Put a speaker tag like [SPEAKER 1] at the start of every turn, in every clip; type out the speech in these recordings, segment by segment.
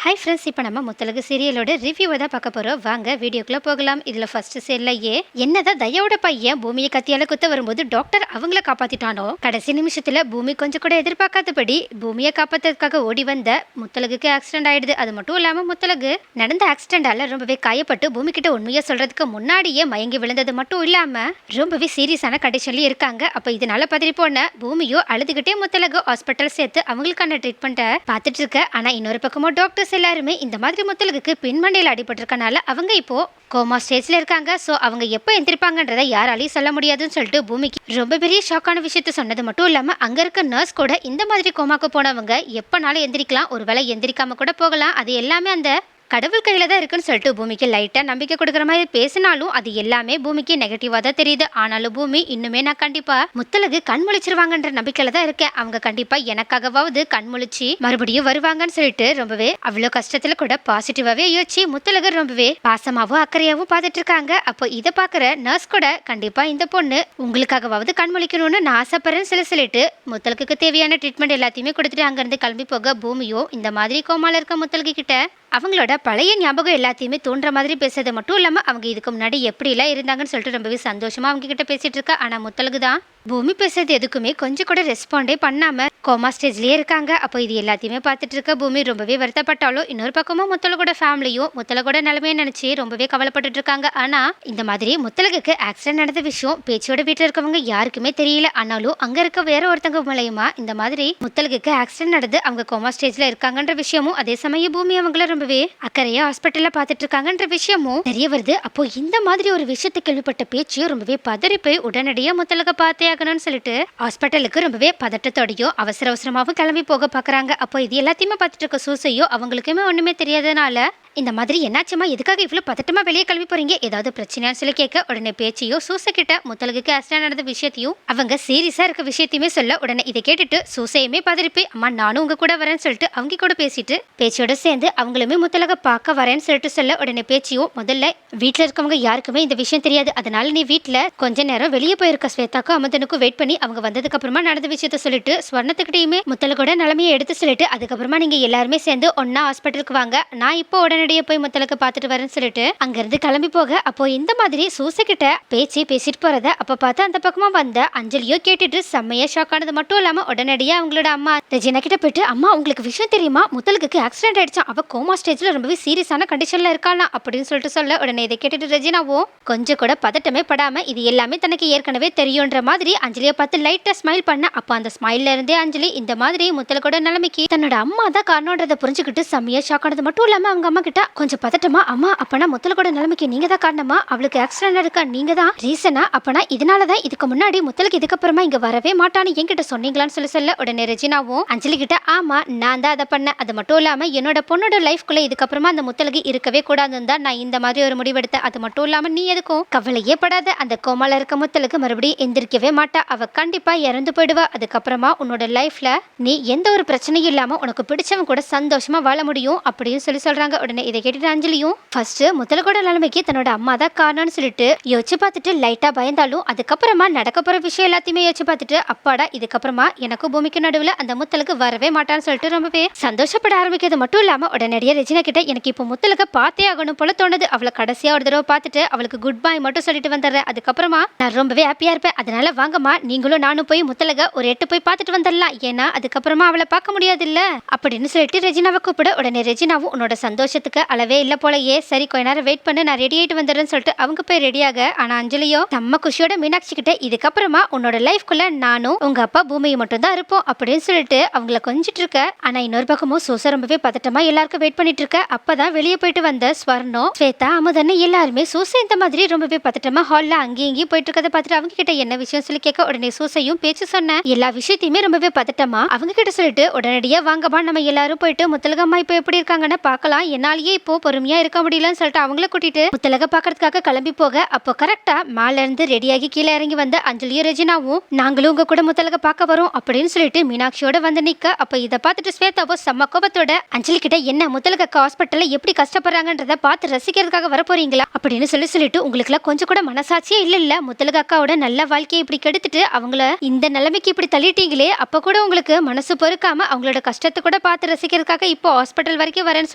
[SPEAKER 1] Hi friends, இப்போ நம்ம முத்தலகு சீரியலோட ரிவ்யூவை தான் பார்க்க போகிறோம். வாங்க வீடியோக்குள்ளே போகலாம். இதில் ஃபர்ஸ்ட் சீரியல்லையே என்னதான் தயாவோட பையன் பூமியை கத்தியால் குத்த வரும்போது டாக்டர் அவங்கள காப்பாற்றிட்டானோ, கடைசி நிமிஷத்தில் பூமி கொஞ்சம் கூட எதிர்பார்க்காதபடி பூமியை காப்பாற்றுறதுக்காக ஓடி வந்த முத்தலகுக்கு ஆக்சிடென்ட் ஆயிடுது. அது மட்டும் இல்லாமல் முத்தலகு நடந்த ஆக்சிடென்டால ரொம்பவே காயப்பட்டு பூமி கிட்ட உண்மையை சொல்றதுக்கு முன்னாடியே மயங்கி விழுந்தது மட்டும் இல்லாமல் ரொம்பவே சீரியஸான கண்டிஷன்லேயும் இருக்காங்க. அப்போ இதனால பதறி போன பூமியோ அழுதுகிட்டே முத்தலகு ஹாஸ்பிட்டல் சேர்த்து அவங்களுக்கான ட்ரீட்மெண்ட்டை பார்த்துட்டு இருக்க. ஆனால் இன்னொரு பக்கமோ டாக்டர் எல்லாருமே இந்த மாதிரி முத்தலகுக்கு பின்மண்டையில் அடிபட்டிருக்கனால அவங்க இப்போ கோமா ஸ்டேஜ்ல இருக்காங்க. ஸோ அவங்க எப்போ எந்திரிப்பாங்கன்றதை யாராலையும் சொல்ல முடியாதுன்னு சொல்லிட்டு பூமிக்கு ரொம்ப பெரிய ஷாக்கான விஷயத்த சொன்னது மட்டும் இல்லாம அங்க இருக்க நர்ஸ் கூட இந்த மாதிரி கோமாக்கு போனவங்க எப்பனாலும் எந்திரிக்கலாம், ஒருவேளை எந்திரிக்காம கூட போகலாம், அது எல்லாமே அந்த கடவுள் கையில தான் இருக்குன்னு சொல்லிட்டு பூமிக்கு லைட்டா நம்பிக்கை கொடுக்குற மாதிரி பேசினாலும் அது எல்லாமே பூமிக்கு நெகட்டிவா தான் தெரியுது. ஆனாலும் பூமி இன்னுமே நான் கண்டிப்பா முத்தலகு கண் முழிச்சிருவாங்கன்ற நம்பிக்கையில தான் இருக்கேன். அவங்க கண்டிப்பா எனக்காகவாவது கண் முழிச்சு மறுபடியும் வருவாங்கன்னு சொல்லிட்டு ரொம்பவே அவ்வளோ கஷ்டத்துல கூட பாசிட்டிவாவே யோசிச்சு முத்தலகு ரொம்பவே பாசமாவும் அக்கறையாவும் பார்த்துட்டு இருக்காங்க. அப்போ இதை பாக்குற நர்ஸ் கூட கண்டிப்பா இந்த பொண்ணு உங்களுக்காகவாவது கண் முழிக்கணும்னு நான் ஆசைப்படுறேன்னு சொல்லிட்டு முத்தலகுக்கு தேவையான ட்ரீட்மெண்ட் எல்லாத்தையுமே கொடுத்துட்டு அங்கிருந்து கிளம்பி போக பூமியோ இந்த மாதிரி கோமால இருக்க முத்தலகு கிட்ட அவங்களோட பழைய ஞாபகம் எல்லாத்தையுமே தோன்ற மாதிரி பேசுறது மட்டும் இல்லாமல் அவங்க இதுக்கு முன்னாடி எப்படிலாம் இருந்தாங்கன்னு சொல்லிட்டு ரொம்பவே சந்தோஷமா அவங்க கிட்ட பேசிட்டு இருக்கா. ஆனால் முத்தலகு தான் பூமி பேசுறது எதுக்குமே கொஞ்சம் கூட ரெஸ்பாண்டே பண்ணாம கோமா ஸ்டேஜ்லயே இருக்காங்க. அப்போ இது எல்லாத்தையுமே பார்த்துட்டு இருக்க பூமி ரொம்பவே வருத்தப்பட்டாலும் இன்னொரு பக்கமும் முத்தலகோட ஃபேமிலியும் முத்தலகோட நிலைமையை நினைச்சு ரொம்பவே கவலைப்பட்டுட்டு இருக்காங்க. ஆனா இந்த மாதிரி முத்தலகுக்கு ஆக்சிடென்ட் நடந்த விஷயம் பேச்சோட வீட்டில் இருக்கவங்க யாருக்குமே தெரியல. ஆனாலும் அங்க இருக்க வேற ஒருத்தங்க மூலயமா இந்த மாதிரி முத்தலகுக்கு ஆக்சிடென்ட் நடந்து அவங்க கோமா ஸ்டேஜ்ல இருக்காங்கன்ற விஷயமும் அதே சமயம் பூமி அவங்கள ரொம்பவே அக்கறையா ஹாஸ்பிட்டல்ல பார்த்துட்டு இருக்காங்கன்ற விஷயமும் தெரிய வருது. அப்போ இந்த மாதிரி ஒரு விஷயத்தை கேள்விப்பட்ட பேச்சு ரொம்பவே பதறி போய் உடனடியாக முத்தலக பார்த்தே ஆகணும்னு சொல்லிட்டு ஹாஸ்பிட்டலுக்கு ரொம்பவே பதட்டத்தோடையும் அவசர அவசரமாகவும் கிளம்பி போக பாக்குறாங்க. அப்போ இது எல்லாத்தையுமே பார்த்துட்டு இருக்க சூசையோ அவங்களுக்குமே ஒண்ணுமே தெரியாதனால இந்த மாதிரி என்னாச்சுமா, எதுக்காக இவ்வளவு பதட்டமா வெளியே கிளம்பி போறீங்க, ஏதாவது பிரச்சனையான்னு சொல்லி கேட்க உடனே பேச்சையோ சூசை கிட்ட முத்தலகுக்கு ஆக்சிடென்ட் நடந்த விஷயத்தையும் அவங்க சீரியஸா இருக்க விஷயத்தையுமே சொல்ல உடனே இதை கேட்டுட்டு சூசையுமே பதறிப்போய் அம்மா நானும் உங்க கூட வரேன்னு சொல்லிட்டு அவங்க கூட பேசிட்டு பேச்சோட சேர்ந்து அவங்களுமே முத்தலக பார்க்க வரேன்னு சொல்லிட்டு சொல்ல உடனே பேச்சியும் முதல்ல வீட்டுல இருக்கவங்க யாருக்குமே இந்த விஷயம் தெரியாது, அதனால நீ வீட்டுல கொஞ்ச நேரம் வெளியே போயிருக்க ஸ்வேதாக்கும் அமதனுக்கும் வெயிட் பண்ணி அவங்க வந்ததுக்கு அப்புறமா நடந்த விஷயத்த சொல்லிட்டு ஸ்வர்ணத்துக்கிட்டையுமே முத்தலகோட நிலைமையை எடுத்து சொல்லிட்டு அதுக்கப்புறமா நீங்க எல்லாருமே சேர்ந்து ஒன்னா ஹாஸ்பிட்டலுக்கு வாங்க, நான் இப்போ உடனடியே போய் முத்தலக்கு பார்த்துட்டு வரேன்னு சொல்லிட்டு அங்கிருந்து கிளம்பி போக. அப்போ இந்த மாதிரி சூசை கிட்ட பேசிட்டு போறத அப்ப பார்த்து அந்த பக்கமா வந்த அஞ்சலியோ கேட்டுட்டு செம்மையா ஷாக் ஆனது மட்டும் இல்லாம உடனடியா அவங்களோட அம்மா ரெஜினா கிட்ட போயிட்டு அம்மா உங்களுக்கு விஷயம் தெரியுமா, முத்தலகுக்கு ஆக்சிடென்ட் ஆயிடுச்சா, அவ கோமா ஸ்டேஜ்ல ரொம்பவே சீரியஸான கண்டிஷன்ல இருக்காளாம் அப்படின்னு சொல்லிட்டு சொல்ல உடனே இதை கேட்டுட்டு ரெஜினாவும் கொஞ்சம் கூட பதட்டமே படாம இது எல்லாமே தனக்கு ஏற்கனவே தெரியும்ன்ற மாதிரி அஞ்சலியை பார்த்து லைட்டா ஸ்மைல் பண்ண. அப்போ அந்த ஸ்மைல்ல இருந்தே அஞ்சலி இந்த மாதிரி முத்தலகோட நிலைமைக்கு தன்னோட அம்மா தான் காரணம்ன்றதை புரிஞ்சுக்கிட்டு செம்மையா ஷாக் ஆனது மட்டும் இல்லாம அவங்க அம்மா கிட்ட கொஞ்சம் பதட்டமா அம்மா அப்பனா முத்தலகோட நிலைமைக்கு நீங்க தான் காரணமா, அவளுக்கு ஆக்சிடென்ட் இருக்கா நீங்க தான் ரீசனா, அப்பனா இதனாலதான் இதுக்கு முன்னாடி முத்தலகு இதுக்கப்புறமா இங்க வரவே மாட்டான்னு என்கிட்ட சொன்னீங்களான்னு சொல்ல உடனே ரெஜினாவும் அஞ்சலி கிட்ட ஆமா நான் தான் அதை பண்ண, அது மட்டும் இல்லாம என்னோட பொண்ணோட லைஃப்குள்ள இதுக்கப்புறமா அந்த முத்தலகு இருக்கவே கூடாதுன்னு தான் நான் இந்த மாதிரி ஒரு முடிவெடுத்தேன், அது மட்டும் இல்லாம நீ எதுக்கும் கவலையே படாத, அந்த கோமால இருக்க முத்தலகு மறுபடியும் எந்திரிக்கவே மாட்டா, அவ கண்டிப்பா இறந்து போயிடுவா, அதுக்கப்புறமா உன்னோட லைஃப்ல நீ எந்த ஒரு பிரச்சனையும் இல்லாம உனக்கு பிடிச்சவன் கூட சந்தோஷமா வாழ முடியும் அப்படின்னு சொல்றாங்க. உடனே இதை கேட்டுட்டு அஞ்சலியும் ஃபர்ஸ்ட் முத்தலகோட நிலைமைக்கு தன்னோட அம்மா தான் காரணம்னு சொல்லிட்டு யோசிச்சு பார்த்துட்டு லைட்டா பயந்தாலும் அதுக்கப்புறமா நடக்க போற விஷயம் எல்லாத்தையுமே யோசிச்சு பார்த்துட்டு அப்பாடா இதுக்கப்புறமா எனக்கு பூமிக்கு நடுவில் அந்த முத்தலுக்கு வரவே மாட்டான்னு சொல்லிட்டு ரொம்பவே சந்தோஷப்பட ஆரம்பிக்கிறது மட்டும் இல்லாம உடனடியாக ரெஜினா கிட்ட எனக்கு இப்போ முத்தலுக்கு பார்த்தே ஆகணும் போல தோணுது, அவளை கடைசியா ஒரு தடவை பார்த்துட்டு அவளுக்கு குட் பை மட்டும் சொல்லிட்டு வந்துடுறேன், அதுக்கப்புறமா நான் ரொம்பவே ஹாப்பியா இருப்பேன், அதனால வாங்கம்மா நீங்களும் நானும் போய் முத்தலக ஒரு 8 போய் பார்த்துட்டு வந்துடலாம், ஏன்னா அதுக்கப்புறமா அவளை பார்க்க முடியாது இல்ல அப்படின்னு சொல்லிட்டு ரெஜினாவை கூப்பிட உடனே ரெஜினாவும் உன்னோட சந்தோஷத்துக்கு அளவே இல்ல போலயே, சரி கொஞ்ச நேரம் வெயிட் பண்ணு நான் ரெடி ஆயிட்டு வந்துடுறேன்னு சொல்லிட்டு அவங்க போய் ரெடியாக. ஆனா அஞ்சலியோ செம்ம குஷியோட மீனாட்சி கிட்ட இதுக்கப்புறமா உன்னோட லைஃப்குள்ள நானும் உங்க அப்பா பூமியை மட்டும் தான் இருப்போம் அப்படின்னு சொல்லிட்டு அவங்கள கொஞ்சிட்டு இருக்க. ஆனா இன்னொரு பக்கமும் சூசை ரொம்பவே பதட்டமா எல்லாருக்கும் வெயிட் பண்ணிட்டு இருக்க. அப்பதான் வெளியே போயிட்டு வந்த ஸ்வர்ணம் ஸ்வேதா அமுதன்னு எல்லாருமே சூசை இந்த மாதிரி ரொம்பவே பதட்டமா ஹால்ல அங்கேயும் இங்கேயும் போயிட்டு இருக்கதை பார்த்துட்டு அவங்க கிட்ட என்ன விஷயம் சொல்லி கேட்க உடனே சூசையும் பேச்சு சொன்ன எல்லா விஷயத்தையுமே ரொம்பவே பதட்டமா அவங்க கிட்ட சொல்லிட்டு உடனடியா வாங்கப்பா நம்ம எல்லாரும் போயிட்டு முத்தலகம்மா இப்ப எப்படி இருக்காங்கன்னு பார்க்கலாம், என்னால அவங்களாலயே இப்போ பொறுமையா இருக்க முடியலன்னு சொல்லிட்டு அவங்கள கூட்டிட்டு முத்தலக பாக்குறதுக்காக கிளம்பி போக அப்போ கரெக்டா மேல இருந்து ரெடியாகி கீழே இறங்கி வந்த அஞ்சலியும் ரெஜினாவும் நாங்களும் உங்க கூட முத்தலக பார்க்க வரோம் அப்படின்னு சொல்லிட்டு மீனாட்சியோட வந்து நிக்க அப்ப இதை பார்த்துட்டு ஸ்வேதாவோ செம்ம கோபத்தோட அஞ்சலி கிட்ட என்ன முத்தலக ஹாஸ்பிட்டல்ல எப்படி கஷ்டப்படுறாங்கன்றத பார்த்து ரசிக்கிறதுக்காக வர போறீங்களா அப்படின்னு சொல்லிட்டு உங்களுக்கு எல்லாம் கொஞ்சம் கூட மனசாட்சியே இல்ல முத்தலக அக்காவோட நல்ல வாழ்க்கையை இப்படி கெடுத்துட்டு அவங்கள இந்த நிலைமைக்கு இப்படி தள்ளிட்டீங்களே அப்ப கூட உங்களுக்கு மனசு பொறுக்காம அவங்களோட கஷ்டத்தை கூட பார்த்து ரசிக்கிறதுக்காக இப்போ ஹாஸ்பிட்டல் வரைக்கும் வரேன்னு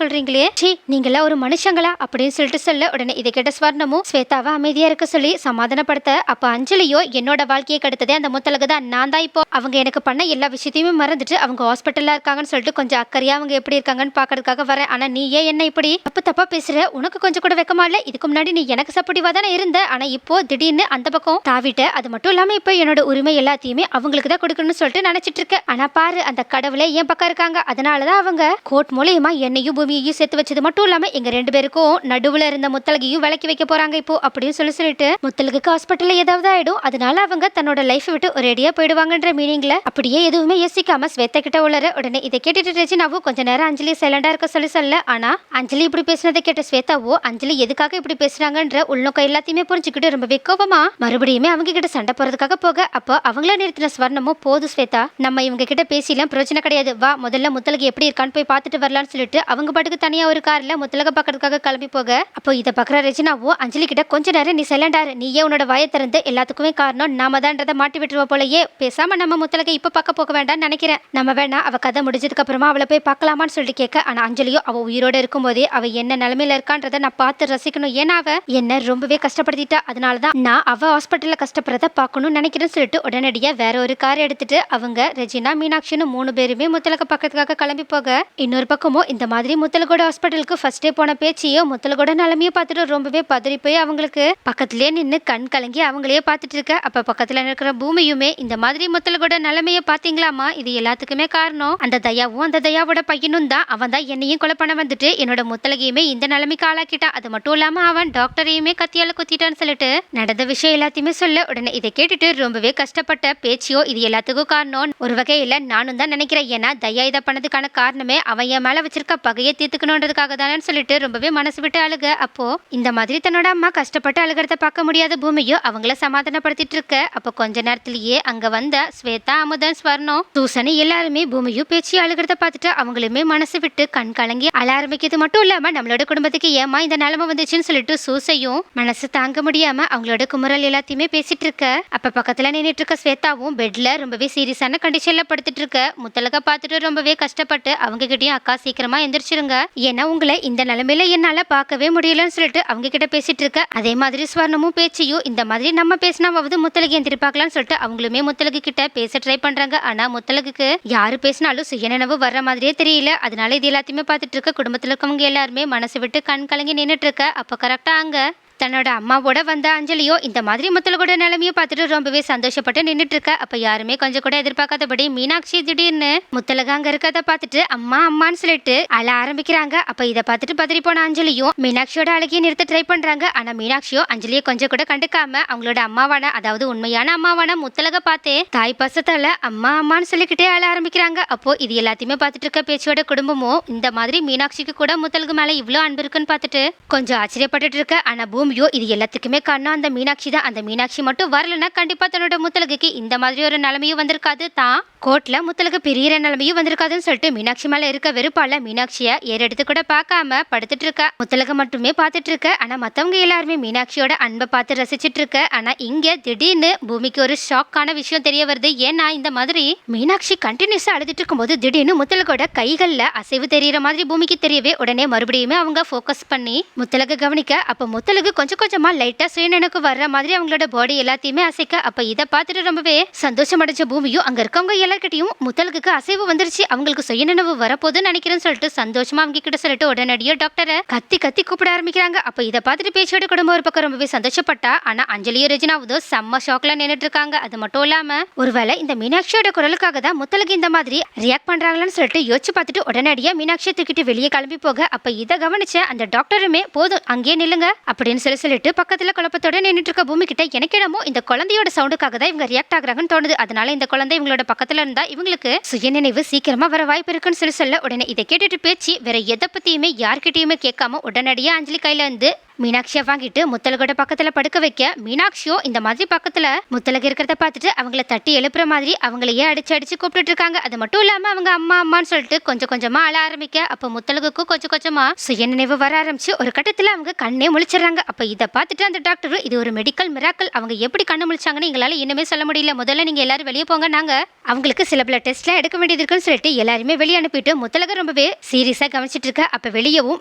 [SPEAKER 1] சொல்றீங்களே சீ நீங்களா ஒரு மனுஷங்களா அப்படின்னு சொல்ல உடனே இதை கேட்ட ஸ்வர்ணமும் ஸ்வேதாவை அமைதியா இருக்க சொல்லி சமாதானப்படுத்த அப்ப அஞ்சலியோ என்னோட வாழ்க்கையை கெடுத்ததே அந்த முத்தலகு தான் நான் தான் இப்போ அவங்க எனக்கு பண்ண எல்லா விஷயத்தையுமே மறந்துட்டு அவங்க ஹாஸ்பிட்டல்ல இருக்காங்கன்னு சொல்லிட்டு கொஞ்சம் அக்கறையா அவங்க எப்படி இருக்காங்கன்னு பாக்குறதுக்காக வரேன் ஆனா நீ ஏன் என்ன இப்படி தப்பா பேசுற உனக்கு கொஞ்சம் கூட வெக்கமா இல்ல இதுக்கு முன்னாடி நீ எனக்கு சப்போர்ட்டிவா தானே இருந்த ஆனா இப்போ திடீர்னு அந்த பக்கம் தாவிட்ட அது மட்டும் இல்லாம இப்போ என்னோட உரிமை எல்லாத்தையுமே அவங்களுக்கு தான் கொடுக்கணும்னு சொல்லிட்டு நினைச்சிட்டு இருக்க ஆனா பாரு அந்த கடவுளே என் பக்கம் இருக்காங்க அதனாலதான் அவங்க கோர்ட் மூலயமா என்னையும் பூமியையும் சேர்த்து வச்சது மட்டும் இல்லாம எங்க 2 பேருக்கும் நடுவுல இருந்த முத்தலகையும் விலக்கி வைக்க போறாங்க இப்போ அப்படின்னு சொல்லிட்டு முத்தலகுக்கு ஹாஸ்பிட்டல்ல ஏதாவது ஆயிடும் அதனால அவங்க தன்னோட லைஃப் விட்டு ஒரு ரெடியா போயிடுவாங்கன்ற மீனிங்ல அப்படியே எதுவுமே யோசிக்காம ஸ்வேதா கிட்ட உளற உடனே இதை கேட்டுட்டு ரெஜினாவும் கொஞ்ச நேரம் அஞ்சலி சைலண்டா இருக்க சொல்ல ஆனா அஞ்சலி இப்படி பேசினதை கேட்ட ஸ்வேதாவோ அஞ்சலி எதுக்காக இப்படி பேசுறாங்கன்ற உள்நோக்கம் எல்லாத்தையுமே புரிஞ்சுக்கிட்டு ரொம்ப கோபமா மறுபடியுமே அவங்க கிட்ட சண்டை போறதுக்காக போக அப்போ அவங்கள நிறுத்தின ஸ்வர்ணமும் போது ஸ்வேதா நம்ம இவங்க கிட்ட பேசிலாம் பிரச்சனை கிடையாது வா முதல்ல முத்தலகு எப்படி இருக்கான்னு போய் பார்த்துட்டு வரலாம்னு சொல்லிட்டு அவங்க பாட்டுக்கு தனியா ஒரு கார்ல முத்தலக பாக்கிறதுக்காக கிளம்பி போக அப்போ இதை பாக்குற ரெஜினாவோ அஞ்சலி கிட்ட கொஞ்ச நேரம் நீ சைலண்டாரு நீயே உன்னோட வாயை திறந்து எல்லாத்துக்குமே காரணம் நாம தான்றதை மாட்டி விட்டுருவ போலயே பேசாம நம்ம முத்தலகை இப்ப பார்க்க போக வேண்டாம்னு நினைக்கிறேன் நம்ம வேணா அவ கதை முடிஞ்சதுக்கு அப்புறமா அவளை போய் பார்க்கலாமான்னு சொல்லிட்டு கேட்க ஆனா அஞ்சலியோ அவ உயிரோட இருக்கும் போதே அவ என்ன நிலைமையில இருக்கான்றதை நான் பார்த்து ரசிக்கணும் ஏன்னா அவ என்ன ரொம்பவே கஷ்டப்படுத்திட்டா அதனாலதான் நான் அவ ஹாஸ்பிட்டல்ல கஷ்டப்படுறத பார்க்கணும்னு நினைக்கிறேன்னு சொல்லிட்டு உடனடியா வேற ஒரு கார் எடுத்துட்டு அவங்க ரெஜினா மீனாட்சின்னு 3 பேருமே முத்தலக பக்கத்துக்காக கிளம்பி போக இன்னொரு பக்கமோ இந்த மாதிரி முத்தலகோட ஹாஸ்பிட்டலுக்கு ஃபர்ஸ்டே போன பேச்சியோ முத்தலகோட நிலைமையை பார்த்துட்டு ரொம்பவே பதறி போய் அவங்களுக்கு பக்கத்திலே நின்று கண் கலங்கி அவங்களே பார்த்துட்டு இருக்க அப்ப பக்கத்துல இருக்கிற பூமியுமே இந்த மாதிரி முத்தலகோட நிலைமையை பாத்தீங்களாமா இது எல்லாத்துக்குமே காரணம் அந்த தயாவும் அந்த தயாவோட பையனும் தான் அவன் தான் என்னையும் கொலை பண்ண வந்துட்டு என்னோட முத்தலகையுமே இந்த நிலைமைக்கு ஆளாக்கிட்டான் அது மட்டும் இல்லாம அவன் டாக்டரையுமே கத்தியால குத்திட்டான்னு சொல்லிட்டு நடந்த விஷயம் எல்லாத்தையுமே சொல்ல உடனே இதை கேட்டுட்டு ரொம்பவே கஷ்டப்பட்ட பேச்சியோ இது எல்லாத்துக்கும் காரணம் ஒரு வகையில நானும் தான் நினைக்கிறேன் ஏன்னா தயா இதை பண்ணதுக்கான காரணமே அவன் என் மேல வச்சிருக்க பகையை தீர்த்துக்கணுன்றதுக்காக தானே சொல்லிட்டு ரொம்பவே மனசு விட்டு அழுக அப்போ இந்த மாதிரி தன்னோட அம்மா கஷ்டப்பட்டு அழுகிறத பார்க்க முடியாத பூமியோ அவங்கள சமாதானப்படுத்திட்டு இருக்க அப்போ கொஞ்ச நேரத்திலேயே அங்க வந்த ஸ்வேதா அமுதன் ஸ்வர்ணம் சூசனி எல்லாருமே பூமியும் பேச்சு அழுகிறத பார்த்துட்டு அவங்களுமே மனசு விட்டு கண் கலங்கி அழ ஆரம்பிக்கிறது மட்டும் இல்லாம நம்மளோட குடும்பத்துக்கு ஏமா இந்த நிலைமை வந்துச்சுன்னு சொல்லிட்டு சூசையும் மனசு தாங்க முடியாம அவங்களோட குமுறல் எல்லாத்தையுமே பேசிட்டு இருக்க அப்ப பக்கத்துல நின்றுட்டு இருக்க ஸ்வேதாவும் பெட்ல ரொம்பவே சீரியஸான கண்டிஷன்ல படுத்துட்டு இருக்க முத்தலக பார்த்துட்டு ரொம்பவே கஷ்டப்பட்டு அவங்க கிட்டயும் அக்கா சீக்கிரமா எந்திரிச்சிருங்க ஏன்னா உங்களை இந்த நிலைமையில என்னால பார்க்கவே முடியலன்னு சொல்லிட்டு அவங்க கிட்ட பேசிட்டு இருக்க அதே மாதிரி ஸ்வர்ணமும் பேச்சையும் இந்த மாதிரி நம்ம பேசினாவது முத்தலகு எந்திரிப்பாக்கலாம்னு சொல்லிட்டு அவங்களுமே முத்தலகு கிட்ட பேச ட்ரை பண்றாங்க ஆனா முத்தலகுக்கு யாரு பேசினாலும் சுயநினைவு வர்ற மாதிரியே தெரியல அதனால இது எல்லாத்தையுமே பார்த்துட்டு இருக்க குடும்பத்துல இருக்கவங்க எல்லாருமே மனசு விட்டு கண் கலங்கி நின்றுட்டு இருக்க அப்ப கரெக்டா அங்க தன்னோட அம்மாவோட வந்த அஞ்சலியோ இந்த மாதிரி முத்தலகோட நிலைமையை பார்த்துட்டு ரொம்பவே சந்தோஷப்பட்டு நின்றுட்டு இருக்க அப்ப யாருமே கொஞ்சம் கூட எதிர்பார்க்காதபடி மீனாட்சி திடீர்னு முத்தலக அங்க இருக்கத பார்த்துட்டு அம்மா அம்மான்னு சொல்லிட்டு அழ ஆரம்பிக்கிறாங்க அப்ப இதை பார்த்துட்டு பதறி போன அஞ்சலியும் மீனாட்சியோட அழகிய நிறுத்த ட்ரை பண்றாங்க ஆனா மீனாட்சியோ அஞ்சலியை கொஞ்சம் கூட கண்டுக்காம அவங்களோட அம்மாவான அதாவது உண்மையான அம்மாவான முத்தலக பார்த்தே தாய் பசத்தால அம்மா அம்மான்னு சொல்லிக்கிட்டே அழ ஆரம்பிக்கிறாங்க அப்போ இது எல்லாத்தையுமே பார்த்துட்டு இருக்க பேச்சோட குடும்பமும் இந்த மாதிரி மீனாட்சிக்கு கூட முத்தலகு மேல இவ்வளவு அன்பு இருக்குன்னு பார்த்துட்டு கொஞ்சம் ஆச்சரியப்பட்டுட்டு இருக்க ஆனா பூமியோ இது எல்லாத்துக்குமே காரணம் அந்த மீனாட்சி தான் அந்த மீனாட்சி மட்டும் வரலன்னா கண்டிப்பா தன்னோட முத்தலகுக்கு இந்த மாதிரி ஒரு நிலைமையும் வந்திருக்காது தான் கோர்ட்ல முத்தலகு பிரியிற நிலைமையும் வந்திருக்காதுன்னு சொல்லிட்டு மீனாட்சி மேல இருக்க வெறுப்பால மீனாட்சிய ஏறெடுத்து கூட பார்க்காம படுத்துட்டு இருக்க முத்தலக மட்டுமே பார்த்துட்டு இருக்க ஆனா மத்தவங்க எல்லாருமே மீனாட்சியோட அன்பை பார்த்து ரசிச்சிட்டு இருக்க ஆனா இங்க திடீர்னு பூமிக்கு ஒரு ஷாக்கான விஷயம் தெரிய வருது ஏன்னா இந்த மாதிரி மீனாட்சி கண்டினியூஸா அழுதுட்டு இருக்கும்போது திடீர்னு முத்தலகோட கைகள்ல அசைவு தெரியற மாதிரி பூமிக்கு தெரியவே உடனே மறுபடியுமே அவங்க ஃபோக்கஸ் பண்ணி முத்தலக கவனிக்க அப்ப முத்தலகு கொஞ்சம் கொஞ்சமா லைட்டா சுயநினைவுக்கு வர்ற மாதிரி அவங்களோட பாடி எல்லாத்தையுமே அசைக்க அப்ப இதை பார்த்துட்டு ரொம்பவே சந்தோஷம் அடைஞ்ச பூமியும் அங்க இருக்கவங்க எல்லார்கிட்டையும் முத்தலகுக்கு அசைவு வந்துருச்சு அவங்களுக்கு சுயநினைவு வரப்போதுன்னு நினைக்கிறேன்னு சொல்லிட்டு சந்தோஷமா அவங்க கிட்ட சொல்லிட்டு உடனடியா டாக்டரை கத்தி கத்தி கூப்பிட ஆரம்பிக்கிறாங்க அப்ப இதை பார்த்துட்டு பேச்சோட குடும்பம் ஒரு பக்கம் ரொம்பவே சந்தோஷப்பட்டா ஆனா அஞ்சலியும் ரெஜினாவதோ செம்ம ஷாக்ல நின்றுட்டு இருக்காங்க அது மட்டும் இல்லாம ஒருவேளை இந்த மீனாட்சியோட குரலுக்காக தான் முத்தலகு இந்த மாதிரி ரியாக்ட் பண்றாங்களான்னு சொல்லிட்டு யோசிச்சு பார்த்துட்டு உடனடியா மீனாட்சியை தூக்கிட்டு வெளியே கிளம்பி போக அப்ப இதை கவனிச்ச அந்த டாக்டருமே போதும் அங்கேயே நில்லுங்க அப்படின்னு சொல்லிட்டு பக்கத்துல குழப்பத்தோட நின்னுட்டு இருக்க பூமி கிட்ட எனக்கு என்னமோ இந்த குழந்தையோட சவுண்டுக்காக தான் இவங்க ரியாக்ட் ஆகுறாங்கன்னு தோணுது. அதனால இந்த குழந்தை இவங்களோட பக்கத்துல இருந்தா இவங்களுக்கு சுயநினைவு சீக்கிரமா வர வாய்ப்பு இருக்குன்னு சொல்ல உடனே இதை கேட்டுட்டு பேச்சு வேற எதை பத்தியுமே யார்கிட்டயுமே கேட்காம உடனடியா அஞ்சலி கையில இருந்து மீனாட்சியை வாங்கிட்டு முத்தலகோட பக்கத்துல படுக்க வைக்க மீனாட்சியோ இந்த மாதிரி பக்கத்துல முத்தலகு இருக்கிறத பார்த்துட்டு அவங்கள தட்டி எழுப்புற மாதிரி அவங்களையே அடிச்சு அடிச்சு கூப்பிட்டு இருக்காங்க. அது மட்டும் இல்லாம அவங்க அம்மா அம்மான்னு சொல்லிட்டு கொஞ்சம் கொஞ்சமா அழ ஆரம்பிக்க அப்ப முத்தலகுக்கும் கொஞ்சம் கொஞ்சமா சுயநினைவு வர ஆரம்பிச்சு ஒரு கட்டத்துல அவங்க கண்ணே முழிச்சிடறாங்க. அப்ப இதை பார்த்துட்டு அந்த டாக்டர் இது ஒரு மெடிக்கல் மிராக்கல், அவங்க எப்படி கண்ணு முழிச்சாங்கன்னு எங்களால இன்னுமே சொல்ல முடியல, முதல்ல நீங்க எல்லாரும் வெளியே போங்க, நாங்க அவங்களுக்கு சில பிளட் டெஸ்ட்லாம் எடுக்க வேண்டியது இருக்குன்னு சொல்லிட்டு எல்லாருமே வெளியே அனுப்பிட்டு முத்தலக ரொம்பவே சீரியஸா கவனிச்சிட்டு இருக்க. அப்ப வெளியவும்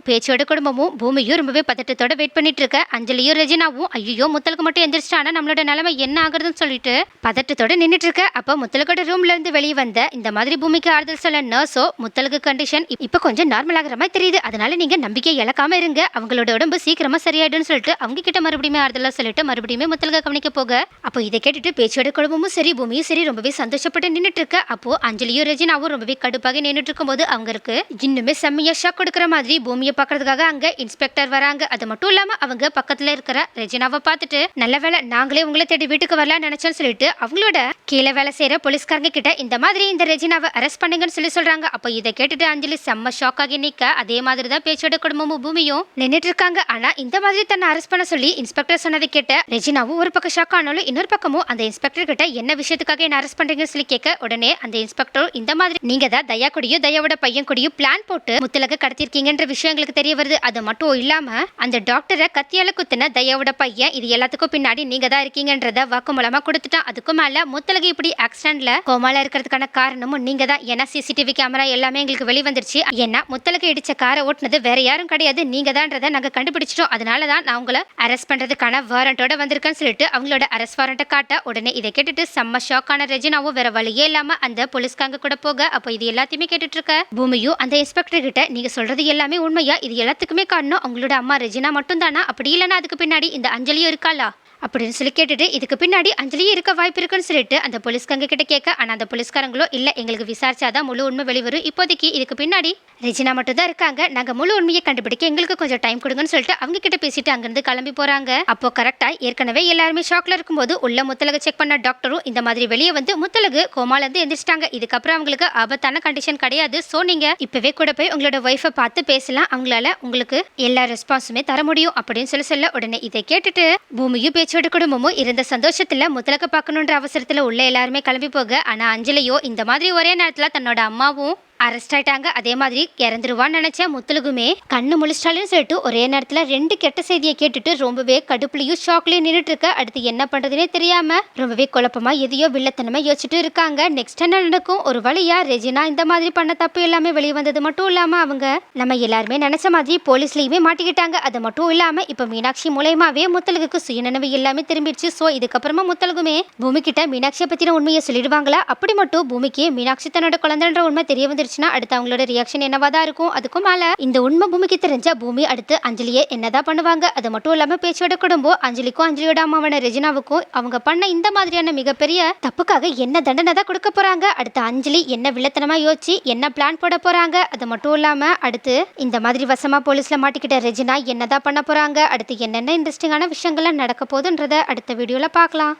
[SPEAKER 1] பேச்சோட குடும்பமும் பூமியும் ரொம்பவே பதட்டத்தோட வெயிட் பண்ணிட்டு இருக்க. அஞ்சலியும் ரெஜினாவும் ஐயோ முத்தலுக்கு மட்டும் எந்திரிச்சிட்டானா நம்மளோட நிலைமை என்ன ஆகுறதுன்னு சொல்லிட்டு பதட்டத்தோட நின்றுட்டு இருக்க. அப்ப முத்தலகோட ரூம்ல இருந்து வெளியே வந்த இந்த மாதிரி பூமிக்கு ஆறுதல் சொல்ல நர்ஸோ முத்தலுக்கு கண்டிஷன் இப்ப கொஞ்சம் நார்மல் ஆகிற மாதிரி தெரியுது, அதனால நீங்க நம்பிக்கை இழக்காம இருங்க, அவங்களோட உடம்பு சீக்கிரமா சரியாயிடும்னு சொல்லிட்டு அவங்க கிட்ட மறுபடியும் ஆறுதலா சொல்லிட்டு மறுபடியும் முத்தலுக்கு கவனிக்க போக அப்போ இதை கேட்டுட்டு பேச்சோட குடும்பமும் சரி பூமியும் சரி ரொம்பவே சந்தோஷப்பட்டு நின்றுட்டு இருக்க. அப்போ அஞ்சலியும் ரெஜினாவும் ரொம்பவே கடுப்பாக நின்றுட்டு இருக்கும் போது அவங்களுக்கு இன்னுமே செம்மையா ஷாக் கொடுக்குற மாதிரி பூமியை பாக்குறதுக்காக அங்க இன்ஸ்பெக்டர் வராங்க. அது மட்டும் இல்லாம அவங்க பக்கத்துல இருக்கிற ரெஜினாவை பார்த்துட்டு நல்ல வேலை நாங்களே உங்களை தேடி வீட்டுக்கு வரலாம்னு நினைச்சோன்னு சொல்லிட்டு அவங்களோட கீழே வேலை செய்யற போலீஸ்காரங்க கிட்ட இந்த மாதிரி இந்த ரெஜினாவை அரெஸ்ட் பண்ணுங்கன்னு சொல்றாங்க. அப்போ இதை கேட்டுட்டு அஞ்சலி செம்ம ஷாக் ஆகி நிக்க அதே மாதிரி தான் பேச்சோட குடும்பமும் பூமியும் நின்றுட்டு இருக்காங்க. ஆனா இந்த மாதிரி தன்னை அரெஸ்ட் பண்ண சொல்லி இன்ஸ்பெக்டர் சொன்னதை கேட்ட ரெஜினாவும் ஒரு பக்கம் ஷாக் ஆனாலும் இன்னொரு பக்கமும் அந்த இன்ஸ்பெக்டர் கிட்ட என்ன விஷயத்துக்காக என்ன அரெஸ்ட் பண்றீங்கன்னு சொல்லி கேட்க உடனே அந்த இன்ஸ்பெக்டர் இந்த மாதிரி நீங்க தான் தயா கூடயும் தயாவோட பையன் கூடயும் பிளான் போட்டு முத்தலக கடத்திருக்கீங்கன்ற விஷயம் எங்களுக்கு தெரிய வருது, அது மட்டும் இல்லாம அந்த டாக்டரை கத்தியால குத்தின தயாவோட பையன் இது எல்லாத்துக்கும் பின்னாடி நீங்க தான் இருக்கீங்கன்றத வாக்குமூலமா கொடுத்துட்டான். அதுக்கும் மேல முத்தலகு இப்படி ஆக்சிடென்ட்ல கோமால இருக்கிறதுக்கான காரணமும் நீங்க தான், ஏன்னா சிசிடிவி கேமரா எல்லாமே எங்களுக்கு வெளிவந்துருச்சு, ஏன்னா முத்தலகு இடிச்ச காரை ஓட்டுனது வேற யாரும் கிடையாது நீங்க தான்றதை நாங்க கண்டுபிடிச்சிட்டோம், அதனாலதான் நான் உங்களை அரெஸ்ட் பண்றதுக்கான வாரண்டோட வந்திருக்கேன்னு சொல்லிட்டு அவங்களோட அரெஸ்ட் வாரண்ட்டை காட்ட உடனே இதை கேட்டுட்டு செம்ம ஷாக்கான ரெஜினாவும் வேற வழியே இல்லாம அந்த போலீஸ்காரங்க கூட போக அப்போ இது எல்லாத்தையுமே கேட்டுட்டு இருக்க பூமியும் அந்த இன்ஸ்பெக்டர் கிட்ட நீங்க சொல்றது எல்லாமே உண்மையா, இது எல்லாத்துக்குமே காரணம் அவங்களோட அம்மா ரெஜினா மட்டும் தானா, அப்படி இல்லைன்னா அதுக்கு பின்னாடி இந்த அஞ்சலியும் இருக்காளா அப்படின்னு சொல்லி கேட்டுட்டு இதுக்கு பின்னாடி அஞ்சலியும் இருக்க வாய்ப்பு இருக்குன்னு சொல்லிட்டு அந்த போலீஸ்காரங்க கிட்ட கேட்க ஆனா அந்த போலீஸ்காரங்களோ இல்ல எங்களுக்கு விசாரிச்சாதான் முழு உண்மை வெளிவரும், இப்போதைக்கு இதுக்கு பின்னாடி ரெஜினா மட்டும் தான் இருக்காங்க, நாங்க முழு உண்மையை கண்டுபிடிக்க எங்களுக்கு கொஞ்சம் டைம் கொடுங்கன்னு சொல்லிட்டு அவங்க கிட்ட பேசிட்டு அங்கிருந்து கிளம்பி போறாங்க. அப்போ கரெக்டா ஏற்கனவே எல்லாருமே ஷாக்ல இருக்கும்போது உள்ள முத்தலகு செக் பண்ண டாக்டரும் இந்த மாதிரி வெளியே வந்து முத்தலகு கோமால இருந்து எந்திரிச்சிட்டாங்க, இதுக்கப்புறம் அவங்களுக்கு ஆபத்தான கண்டிஷன் கிடையாது, சோ நீங்க இப்பவே கூட போய் உங்களோட ஒய்ஃபை பார்த்து பேசலாம், அவங்களால உங்களுக்கு எல்லா ரெஸ்பான்ஸுமே தர முடியும் அப்படின்னு சொல்ல உடனே இதை கேட்டுட்டு பூமியும் பேச்சோட குடும்பமும் இருந்த சந்தோஷத்துல முத்தலக பார்க்கணுன்ற அவசரத்துல உள்ள எல்லாருமே கிளம்பி போக ஆனா அஞ்சலியோ இந்த மாதிரி ஒரே நேரத்துல தன்னோட அம்மாவும் அரெஸ்ட் ஆயிட்டாங்க, அதே மாதிரி இறந்துருவான்னு நினைச்ச முத்தலுகுமே கண்ணு முழிச்சிட்டாலும் சொல்லிட்டு ஒரே நேரத்துல ரெண்டு கெட்ட செய்தியை கேட்டுட்டு ரொம்பவே கடுப்புலையும் ஷாக்லயும் நின்றுட்டு இருக்க. அடுத்து என்ன பண்றதுன்னே தெரியாம ரொம்பவே குழப்பமா எதையோ வில்லத்தனமா யோசிச்சுட்டு இருக்காங்க. நெக்ஸ்ட் என்ன நடக்கும், ஒரு வழியா ரெஜினா இந்த மாதிரி பண்ண தப்பு எல்லாமே வெளியே வந்தது மட்டும் இல்லாம அவங்க நம்ம எல்லாருமே நினைச்ச மாதிரி போலீஸ்லயுமே மாட்டிக்கிட்டாங்க, அது மட்டும் இல்லாம இப்ப மீனாட்சி மூலயமாவே முத்தலுக்கு சுயநினைவு எல்லாமே திரும்பிடுச்சு. சோ இதுக்கப்புறமா முத்தலுகுமே பூமி கிட்ட மீனாட்சியை பத்தின உண்மையை சொல்லிடுவாங்களா, அப்படி மட்டும் பூமிக்கு மீனாட்சி தன்னோட குழந்தைன்ற உண்மை தெரிய வந்துருச்சு அடுத்து அவங்களோட ரியாக்ஷன் என்னவாதான் இருக்கும். அதுக்கும் மேல இந்த உண்மை பூமிக்கு தெரிஞ்ச பூமி அடுத்து அஞ்சலியை என்னதான் பண்ணுவாங்க, அது மட்டும் இல்லாம பேச்சோட குடும்பம் அஞ்சலிக்கும் அஞ்சலியோட அம்மாவான ரெஜினாவுக்கும் அவங்க பண்ண இந்த மாதிரியான மிகப்பெரிய தப்புக்காக என்ன தண்டனை தான் கொடுக்க போறாங்க, அடுத்து அஞ்சலி என்ன வில்லத்தனமா யோசிச்சு என்ன பிளான் போட போறாங்க, அது மட்டும் இல்லாம அடுத்து இந்த மாதிரி வசமா போலீஸ்ல மாட்டிக்கிட்ட ரெஜினா என்னதான் பண்ண போறாங்க, அடுத்து என்னென்ன இன்ட்ரெஸ்டிங்கான விஷயங்கள்லாம் நடக்க போகுதுன்றத அடுத்த வீடியோல பார்க்கலாம்.